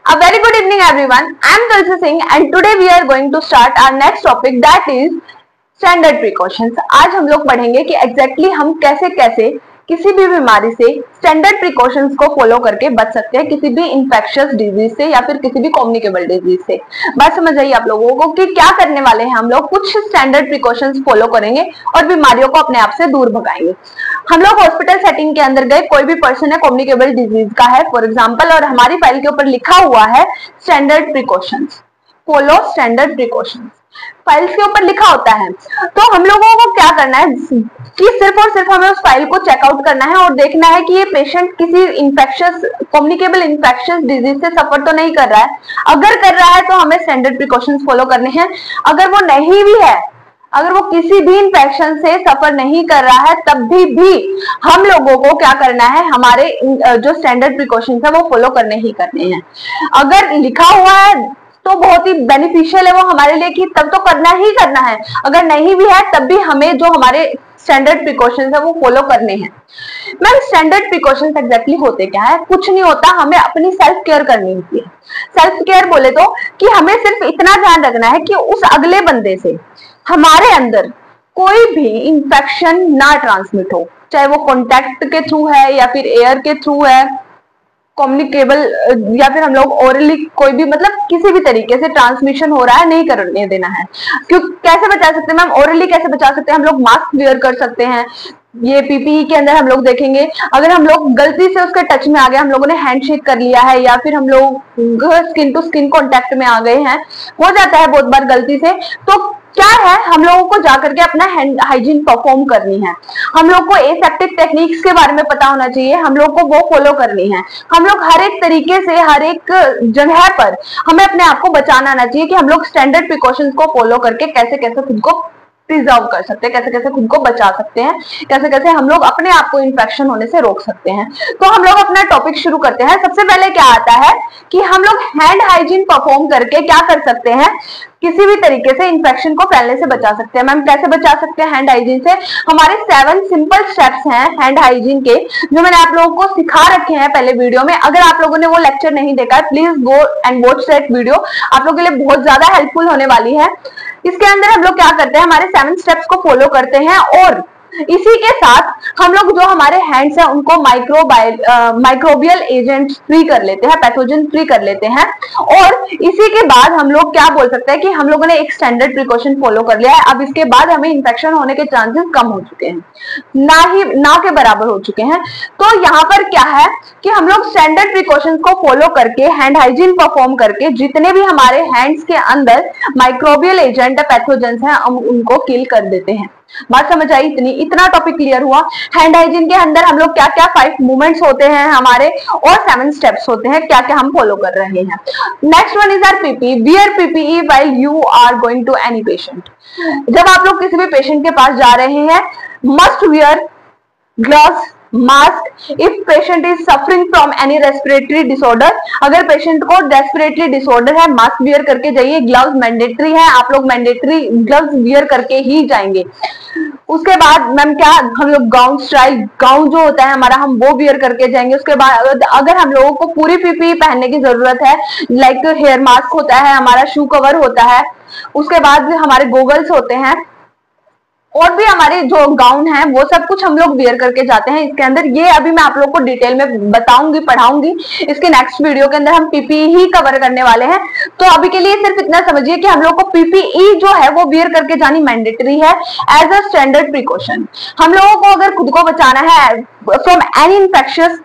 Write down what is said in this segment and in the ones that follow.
A very good evening everyone. I am Tulsi Singh and today we are going to start our next topic that is standard precautions. आज हम लोग पढ़ेंगे कि exactly हम कैसे कैसे किसी भी बीमारी से स्टैंडर्ड प्रिकॉशंस को फॉलो करके बच सकते हैं, किसी भी इंफेक्शियस डिजीज से या फिर किसी भी कम्युनिकेबल डिजीज से। बात समझ आइए आप लोगों को कि क्या करने वाले हैं। हम लोग कुछ स्टैंडर्ड प्रिकॉशंस फॉलो करेंगे और बीमारियों को अपने आप से दूर भगाएंगे। हम लोग हॉस्पिटल सेटिंग के अंदर गए, कोई भी पर्सन है कम्युनिकेबल डिजीज का है फॉर एग्जाम्पल, और हमारी फाइल के ऊपर लिखा हुआ है standard precautions, follow standard precautions, files के ऊपर लिखा होता है। तो हम लोगों को क्या करना है कि सिर्फ और सिर्फ हमें उस फाइल को चेकआउट करना है और देखना है कि ये पेशेंट किसी इंफेक्शियस कम्युनिकेबल इंफेक्शियस डिजीज से सफर तो नहीं कर रहा है। अगर कर रहा है तो हमें स्टैंडर्ड प्रिकॉशंस फॉलो करने हैं। अगर वो नहीं भी है, अगर वो किसी भी इंफेक्शन से सफर नहीं कर रहा है, तब भी हम लोगों को क्या करना है, हमारे जो स्टैंडर्ड प्रिकॉशंस है वो फॉलो करने ही करने हैं। अगर लिखा हुआ है तो बहुत ही बेनिफिशियल है वो हमारे लिए कि तब तो करना ही करना है। अगर नहीं भी है तब भी हमें जो हमारे स्टैंडर्ड प्रिकॉशंस है वो फॉलो करने हैं। मैम स्टैंडर्ड प्रिकॉशंस एग्जैक्टली होते क्या है? कुछ नहीं होता, हमें अपनी सेल्फ केयर करनी होती है। सेल्फ केयर बोले तो कि हमें सिर्फ इतना ध्यान रखना है कि उस अगले बंदे से हमारे अंदर कोई भी इंफेक्शन ना ट्रांसमिट हो, चाहे वो कॉन्टैक्ट के थ्रू है या फिर एयर के थ्रू है, कम्युनिकेबल या फिर हम लोग ओरली कोई भी मतलब किसी भी तरीके से ट्रांसमिशन हो रहा है नहीं करने देना है। क्यों कैसे बचा सकते हैं मैम? ओरली कैसे बचा सकते हैं? हम लोग मास्क वेयर कर सकते हैं। ये पीपीई के अंदर हम लोग देखेंगे, अगर हम लोग गलती से उसके टच में आ गए, हम लोगों ने हैंडशेक कर लिया है या फिर हम लोग स्किन टू स्किन कॉन्टेक्ट में आ गए हैं, हो जाता है बहुत बार गलती से, तो क्या है हम लोगों को जाकर के अपना हैंड हाइजीन परफॉर्म करनी है। हम लोग को एसेप्टिक टेक्निक्स के बारे में पता होना चाहिए, हम लोग को वो फॉलो करनी है। हम लोग हर एक तरीके से हर एक जगह पर हमें अपने आप को बचाना आना चाहिए कि हम लोग स्टैंडर्ड प्रिकॉशंस को फॉलो करके कैसे कैसे खुद को प्रिजर्व कर सकते हैं, कैसे कैसे खुद को बचा सकते हैं, कैसे कैसे हम लोग अपने आप को इन्फेक्शन होने से रोक सकते हैं। तो हम लोग अपना टॉपिक शुरू करते हैं। सबसे पहले क्या आता है कि हम लोग हैंड हाइजीन परफॉर्म करके क्या कर सकते हैं, किसी भी तरीके से इन्फेक्शन को फैलने से बचा सकते हैं। मैम कैसे बचा सकते हैं हैंड हाइजीन से? हमारे 7 सिंपल स्टेप्स हैं हैंड हाइजीन के, जो मैंने आप लोगों को सिखा रखे हैं पहले वीडियो में। अगर आप लोगों ने वो लेक्चर नहीं देखा है, please go and watch that video, आप लोगों के लिए बहुत ज्यादा हेल्पफुल होने वाली है। इसके अंदर हम लोग क्या करते हैं, हमारे 7 स्टेप्स को फॉलो करते हैं और इसी के साथ हम लोग जो हमारे हैंड्स हैं उनको माइक्रोबियल एजेंट फ्री कर लेते हैं, पैथोजन फ्री कर लेते हैं। और इसी के बाद हम लोग क्या बोल सकते हैं कि हम लोगों ने एक स्टैंडर्ड प्रिकॉशन फॉलो कर लिया है। अब इसके बाद हमें इन्फेक्शन होने के चांसेस कम हो चुके हैं, ना के बराबर हो चुके हैं। तो यहाँ पर क्या है कि हम लोग स्टैंडर्ड प्रिकॉशंस को फॉलो करके हैंड हाइजीन परफॉर्म करके जितने भी हमारे हैंड्स के अंदर माइक्रोबियल एजेंट पैथोजेंस हैं हम उनको किल कर देते हैं। बात समझ आई? इतना टॉपिक क्लियर हुआ। हैंड हाइजीन के अंदर हम लोग क्या क्या 5 मूवमेंट्स होते हैं हमारे और 7 स्टेप्स होते हैं, क्या क्या हम फॉलो कर रहे हैं। Next one is our PPE. Wear PPE while you are going to any patient. जब आप लोग किसी भी पेशेंट के पास जा रहे हैं, must wear gloves, mask. If patient is suffering from any respiratory disorder, अगर पेशेंट को रेस्पिरेटरी डिसऑर्डर है, मास्क वियर करके जाइए। ग्लव्स मैंडेटरी है, आप लोग मैंडेटरी ग्लव्स वियर करके ही जाएंगे। उसके बाद मैम क्या, हम लोग गाउन स्टाइल गाउन जो होता है हमारा, हम वो वियर करके जाएंगे। उसके बाद अगर हम लोगों को पूरी पीपीई पहनने की जरूरत है, लाइक हेयर मास्क होता है, हमारा शू कवर होता है, उसके बाद हमारे गोगल्स होते हैं और भी हमारे जो गाउन है वो सब कुछ हम लोग वियर करके जाते हैं इसके अंदर। ये अभी मैं आप लोग को डिटेल में बताऊंगी, पढ़ाऊंगी। इसके नेक्स्ट वीडियो के अंदर हम पीपीई ही कवर करने वाले हैं। तो अभी के लिए सिर्फ इतना समझिए कि हम लोग को पीपीई जो है वो वियर करके जानी मैंडेटरी है एज अ स्टैंडर्ड प्रिकॉशन। हम लोगों को अगर खुद को बचाना है फ्रॉम एनी इंफेक्शियस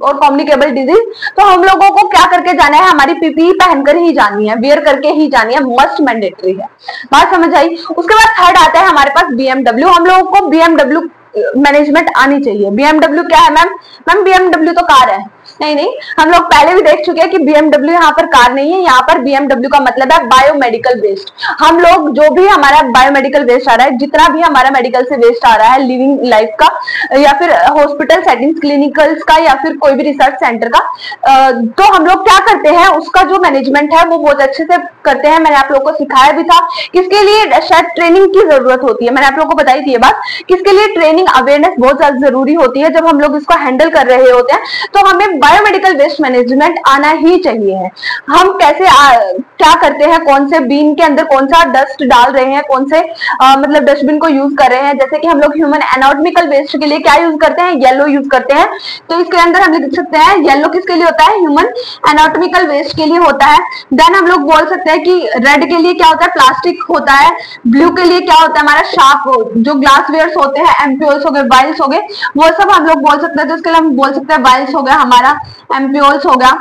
और कम्युनिकेबल डिजीज, तो हम लोगों को क्या करके जाना है, हमारी पीपीई पहनकर ही जानी है, वियर करके ही जानी है, मस्ट मैंडेटरी है। बात समझ आई? उसके बाद थर्ड आता है हमारे पास बीएमडब्ल्यू। हम लोगों को बीएमडब्ल्यू मैनेजमेंट आनी चाहिए। बीएमडब्ल्यू क्या है मैम? मैम बीएमडब्ल्यू तो कार है। नहीं, हम लोग पहले भी देख चुके हैं कि बीएमडब्ल्यू यहाँ पर कार नहीं है, यहाँ पर बीएमडब्ल्यू का मतलब है बायोमेडिकल वेस्ट। हम लोग जो भी हमारा बायोमेडिकल वेस्ट आ रहा है, जितना भी हमारा मेडिकल से वेस्ट आ रहा है, लिविंग लाइफ का या फिर हॉस्पिटल सेटिंग्स, क्लिनिकल्स का या फिर कोई भी रिसर्च सेंटर का, तो हम लोग क्या करते हैं, उसका जो मैनेजमेंट है वो बहुत अच्छे से करते हैं। मैंने आप लोग को सिखाया भी था। किसके लिए शायद ट्रेनिंग की जरूरत होती है, मैंने आप लोग को बताई थी ये बात, किसके लिए ट्रेनिंग ट्रेनिंग अवेयरनेस बहुत ज्यादा जरूरी होती है जब हम लोग इसको हैंडल कर रहे होते हैं। तो हमें बायोमेडिकल वेस्ट मैनेजमेंट आना ही चाहिए है। हम कैसे क्या करते हैं, कौन से बीन के अंदर कौन सा डस्ट डाल रहे हैं, कौन से मतलब डस्टबिन को यूज कर रहे हैं। जैसे कि हम लोग ह्यूमन एनाटॉमिकल वेस्ट के लिए क्या यूज करते हैं, येलो यूज करते हैं। तो इसके अंदर हम लिख सकते हैं येलो किसके लिए होता है, ह्यूमन एनाटॉमिकल वेस्ट के लिए होता है। देन हम लोग बोल सकते हैं कि रेड के लिए क्या होता है, प्लास्टिक होता है। ब्लू के लिए क्या होता है, हमारा शार्प जो ग्लास वेयर्स होते हैं, एम्प्यूल्स हो गए, वाइल्स हो गए, वो सब हम लोग बोल सकते हैं। तो इसके लिए हम बोल सकते हैं वाइल्स हो गया, हमारा एम्प्यूल्स हो गया,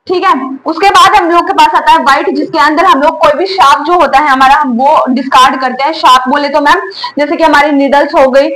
ठीक है। उसके बाद हम लोग के पास आता है व्हाइट, जिसके अंदर हम लोग कोई भी शार्प जो होता है हमारा, हम वो डिस्कार्ड करते हैं। शार्प बोले तो मैम जैसे कि हमारी नीडल्स हो गई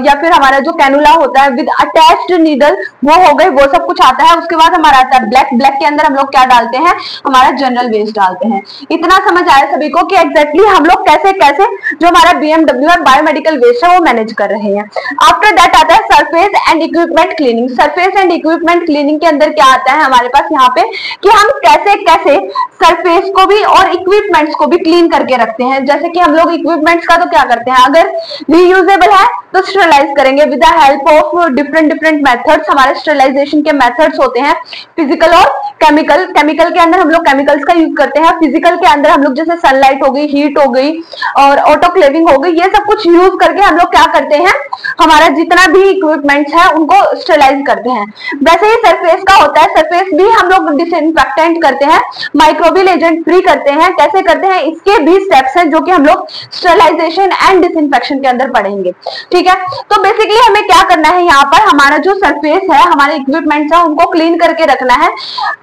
या फिर हमारा जो कैनुला होता है विद अटैच्ड नीडल, वो हो गई, वो सब कुछ आता है। उसके बाद हमारा आता है ब्लैक। ब्लैक के अंदर हम लोग क्या डालते हैं, हमारा जनरल वेस्ट डालते हैं। इतना समझ आया सभी को कि एग्जैक्टली हम लोग कैसे कैसे जो हमारा बीएमडब्ल्यू है बायोमेडिकल वेस्ट है वो मैनेज कर रहे हैं। आफ्टर दैट आता है surface and equipment cleaning. Surface and equipment cleaning के अंदर क्या आता है हमारे पास यहाँ पे कि हम कैसे कैसे सरफेस को भी और इक्विपमेंट्स को भी क्लीन करके रखते हैं। जैसे कि हम लोग इक्विपमेंट्स का तो क्या करते हैं, अगर रीयूजेबल है तो स्टरलाइज करेंगे with the help of different methods. हमारे स्टरलाइजेशन के मेथड्स होते हैं फिजिकल और केमिकल। केमिकल के अंदर हम लोग केमिकल्स का यूज करते हैं, फिजिकल के अंदर हम लोग जैसे सनलाइट हो गई, हीट हो गई और ऑटोक्लेविंग हो गई, ये सब कुछ यूज करके हम लोग क्या करते हैं, हमारा जितना भी इक्विपमेंट्स है उनको स्टरलाइज करते हैं। वैसे ही सरफेस का होता है, सरफेस भी हम लोग डिसइंफेक्टेंट करते हैं, माइक्रोबियल एजेंट फ्री करते हैं। कैसे करते हैं, इसके भी स्टेप्स हैं जो कि हम लोग स्टरलाइजेशन एंड डिसइंफेक्शन के अंदर पढ़ेंगे, ठीक है। तो बेसिकली हमें क्या करना है, यहाँ पर हमारा जो सरफेस है, हमारे इक्विपमेंट्स है, उनको क्लीन करके रखना है।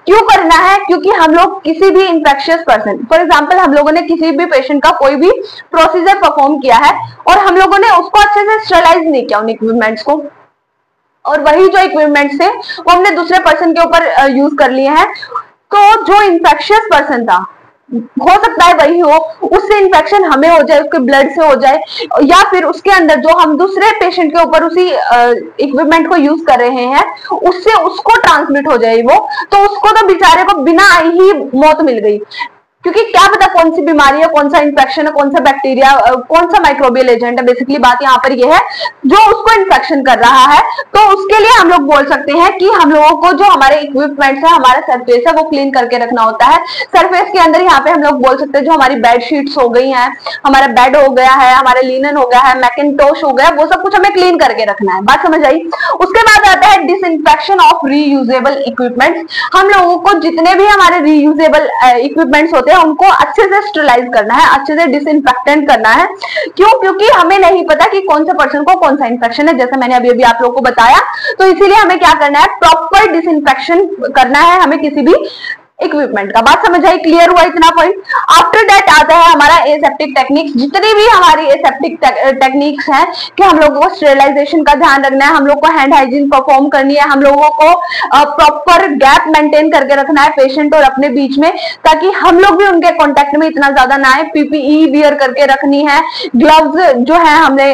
क्यों करना है, क्योंकि हम लोग किसी भी इंफेक्शियस पर्सन, फॉर एग्जाम्पल हम लोगों ने किसी भी पेशेंट का कोई भी प्रोसीजर परफॉर्म किया है और हम लोगों ने उसको अच्छे से स्टरलाइज नहीं किया उन इक्विपमेंट्स को, और वही जो इक्विपमेंट्स थे वो हमने दूसरे पर्सन के ऊपर यूज कर लिए हैं। तो जो इन्फेक्शियस पर्सन था, हो सकता है वही हो, उससे इन्फेक्शन हमें हो जाए, उसके ब्लड से हो जाए, या फिर उसके अंदर जो हम दूसरे पेशेंट के ऊपर उसी इक्विपमेंट को यूज कर रहे हैं उससे उसको ट्रांसमिट हो जाए वो, तो उसको तो बेचारे को बिना आई ही मौत मिल गई। क्योंकि क्या पता कौन सी बीमारी है, कौन सा इंफेक्शन है, कौन सा बैक्टीरिया, कौन सा माइक्रोबियल एजेंट है। बेसिकली बात यहाँ पर ये है जो उसको इन्फेक्शन कर रहा है, तो उसके लिए हम लोग बोल सकते हैं कि हम लोगों को जो हमारे इक्विपमेंट्स है, हमारा सरफेस है, वो क्लीन करके रखना होता है। सरफेस के अंदर यहाँ पे हम लोग बोल सकते हैं जो हमारी बेड शीट्स हो गई हैं, हमारा बेड हो गया है, हमारा लिनन हो गया है, मैकिंटोश हो गया, वो सब कुछ हमें क्लीन करके रखना है। बात समझ आई। उसके बाद आता है डिसइंफेक्शन ऑफ रीयूजेबल इक्विपमेंट्स। हम लोगों को जितने भी हमारे रीयूजेबल इक्विपमेंट्स होते हैं उनको अच्छे से स्टरलाइज करना है, अच्छे से डिसइंफेक्टेंट करना है। क्यों, क्योंकि हमें नहीं पता कि कौन से पर्सन को कौन सा इन्फेक्शन है, जैसे मैंने अभी आप लोगों को बताया। तो इसीलिए हमें क्या करना है, प्रॉपर डिसइंफेक्शन करना है हमें किसी भी इक्विपमेंट का। बात समझ आई, क्लियर हुआ इतना पॉइंट। आफ्टर दैट आता है हमारा एसेप्टिक टेक्निक्स। जितनी भी हमारी एसेप्टिक टेक्निक्स हैं कि हम लोगों को स्टेरिलाइजेशन का ध्यान रखना है, हम लोग को हैंड हाइजीन परफॉर्म करनी है, हम लोगों को प्रॉपर गैप मेंटेन करके रखना है पेशेंट और अपने बीच में, ताकि हम लोग भी उनके कॉन्टेक्ट में इतना ज्यादा ना आए। पीपीई वियर करके रखनी है, ग्लव्स जो है हमने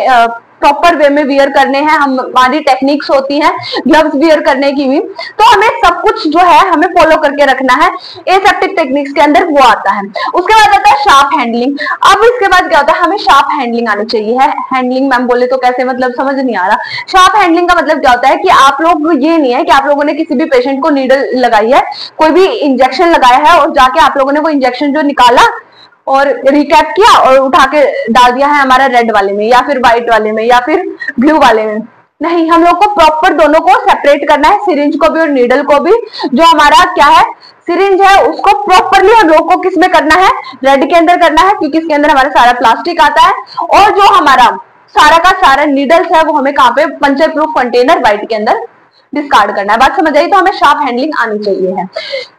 प्रॉपर वे में वियर करने हैं, हमारी टेक्निक्स होती हैं ग्लव्स वियर करने की भी। तो हमें सब कुछ जो है हमें फॉलो करके रखना है, एसेप्टिक टेक्निक्स के अंदर वो आता है। उसके बाद आता है शार्प हैंडलिंग। अब इसके बाद क्या होता है, हमें शार्प हैंडलिंग आनी चाहिए है। हैंडलिंग मैम बोले तो कैसे, मतलब समझ नहीं आ रहा। शार्प हैंडलिंग का मतलब क्या होता है कि आप लोग, ये नहीं है कि आप लोगों ने किसी भी पेशेंट को नीडल लगाई है, कोई भी इंजेक्शन लगाया है और जाके आप लोगों ने वो इंजेक्शन जो निकाला और रिकैप किया और उठा के डाल दिया है हमारा रेड वाले में या फिर व्हाइट वाले में या फिर ब्लू वाले में। नहीं, हम लोग को प्रॉपर दोनों को सेपरेट करना है, सिरिंज को भी और नीडल को भी। जो हमारा क्या है सिरिंज है उसको प्रॉपरली हम लोग को किस में करना है, रेड के अंदर करना है, क्योंकि इसके अंदर हमारा सारा प्लास्टिक आता है। और जो हमारा सारा का सारा नीडल्स है वो हमें कहाँ पे, पंचर प्रूफ कंटेनर व्हाइट के अंदर डिस्कार्ड करना है। बात समझ आई। तो हमें शार्प हैंडलिंग आनी चाहिए है।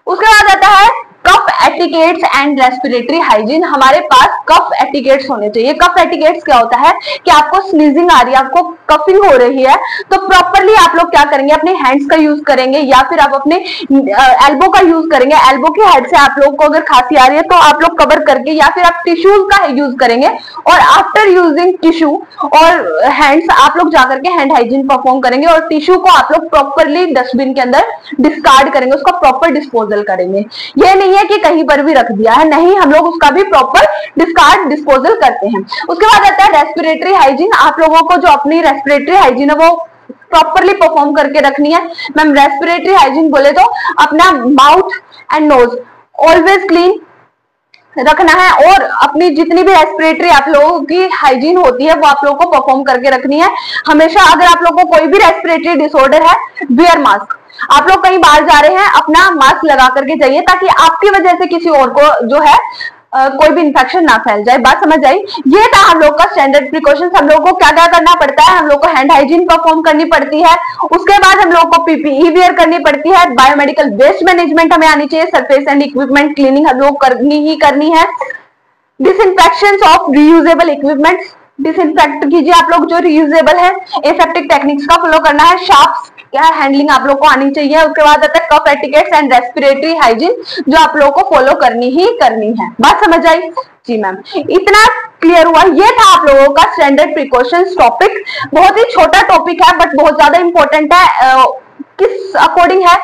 उसके बाद आता है cough etiquettes and respiratory hygiene. हमारे पास कफ एटिकेट्स होने चाहिए। कफ एटिकेट्स क्या होता है कि आपको स्नीजिंग आ रही है, आपको कफिंग हो रही है, तो प्रॉपरली आप लोग क्या करेंगे, अपने हैंड्स का यूज करेंगे या फिर आप अपने एल्बो का यूज करेंगे। एल्बो की हेड से आप लोग को अगर खांसी आ रही है तो आप लोग कवर करके, या फिर आप टिश्यूज का यूज करेंगे। और आफ्टर यूजिंग टिश्यू और हैंड्स आप लोग जाकर के हैंड हाइजीन परफॉर्म करेंगे और टिश्यू को आप लोग प्रॉपरली डस्टबिन के अंदर डिस्कार्ड करेंगे, उसका प्रॉपर डिस्पोजल करेंगे। ये नहीं है कि कहीं पर भी रख दिया है, नहीं, हम लोग उसका भी प्रॉपर डिस्कार्ड डिस्पोजल करते हैं। उसके बाद आता है रेस्पिरेटरी हाइजीन। आप लोगों को जो अपनी रेस्पिरेटरी हाइजीन है वो प्रॉपरली परफॉर्म करके रखनी है। मैम रेस्पिरेटरी हाइजीन बोले तो अपना mouth and nose always clean रखना है और अपनी जितनी भी रेस्पिरेटरी आप लोगों की हाइजीन होती है वो आप लोगों को परफॉर्म करके रखनी है हमेशा। अगर आप लोगों को कोई भी रेस्पिरेटरी डिसऑर्डर है, वियर मास्क। आप लोग कहीं बाहर जा रहे हैं, अपना मास्क लगा करके जाइए ताकि आपकी वजह से किसी और को जो है कोई भी इंफेक्शन ना फैल जाए। बात समझ आई? ये था हम लोग का स्टैंडर्ड प्रिकॉशंस। हम लोग को क्या क्या करना पड़ता है, हम लोग को हैंड हाइजीन परफॉर्म करनी पड़ती है, उसके बाद हम लोग को पीपीई वेयर करनी पड़ती है, बायोमेडिकल वेस्ट मैनेजमेंट हमें आनी चाहिए, सरफेस एंड इक्विपमेंट क्लीनिंग हम लोग करनी ही करनी है, disinfection of reusable equipments, disinfect कीजिए आप लोग जो रीयूजेबल है, एसेप्टिक टेक्निक्स का फॉलो करना है, शार्प्स क्या हैंडलिंग आप लोग को आनी चाहिए। उसके बाद आता है cough etiquettes and respiratory hygiene जो आप लोग को फॉलो करनी ही करनी है। बात समझ आई? जी मैम, इतना क्लियर हुआ? ये था आप लोगों का स्टैंडर्ड प्रिकॉशंस टॉपिक। बहुत ही छोटा टॉपिक है बट बहुत ज्यादा इंपॉर्टेंट है। किस अकॉर्डिंग है,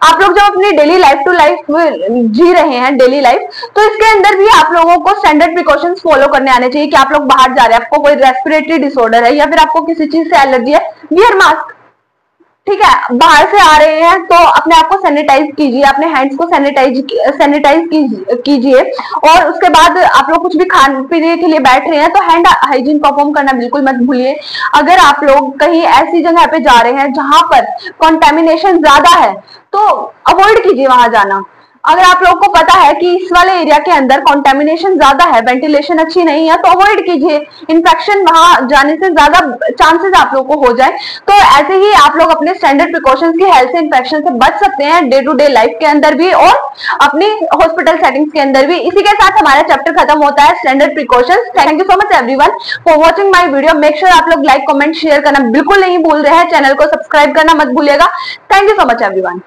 आप लोग जब अपनी डेली लाइफ टू लाइफ जी रहे हैं डेली लाइफ, तो इसके अंदर भी आप लोगों को स्टैंडर्ड प्रिकॉशंस फॉलो करने आने चाहिए कि आप लोग बाहर जा रहे हैं, आपको कोई रेस्पिरेटरी डिसऑर्डर है या फिर आपको किसी चीज से एलर्जी है, वियर मास्क। ठीक है, बाहर से आ रहे हैं तो अपने आप को सैनिटाइज कीजिए, अपने हैंड्स को सैनिटाइज कीजिए और उसके बाद आप लोग कुछ भी खाने पीने के लिए बैठ रहे हैं तो हैंड हाइजीन परफॉर्म करना बिल्कुल मत भूलिए। अगर आप लोग कहीं ऐसी जगह पे जा रहे हैं जहां पर कंटेमिनेशन ज्यादा है तो अवॉइड कीजिए वहां जाना। अगर आप लोगों को पता है कि इस वाले एरिया के अंदर कंटेमिनेशन ज्यादा है, वेंटिलेशन अच्छी नहीं है, तो अवॉइड कीजिए। इन्फेक्शन वहां जाने से ज्यादा चांसेस आप लोग को हो जाए। तो ऐसे ही आप लोग अपने स्टैंडर्ड प्रिकॉशंस की हेल्थ से इन्फेक्शन से बच सकते हैं डे टू डे लाइफ के अंदर भी और अपनी हॉस्पिटल सेटिंग्स के अंदर भी। इसी के साथ हमारा चैप्टर खत्म होता है standard precautions. Thank you so much everyone for watching my video. Make sure आप लोग लाइक, कमेंट, शेयर करना बिल्कुल नहीं भूल रहे हैं। चैनल को सब्सक्राइब करना मत भूलिएगा। Thank you so much everyone.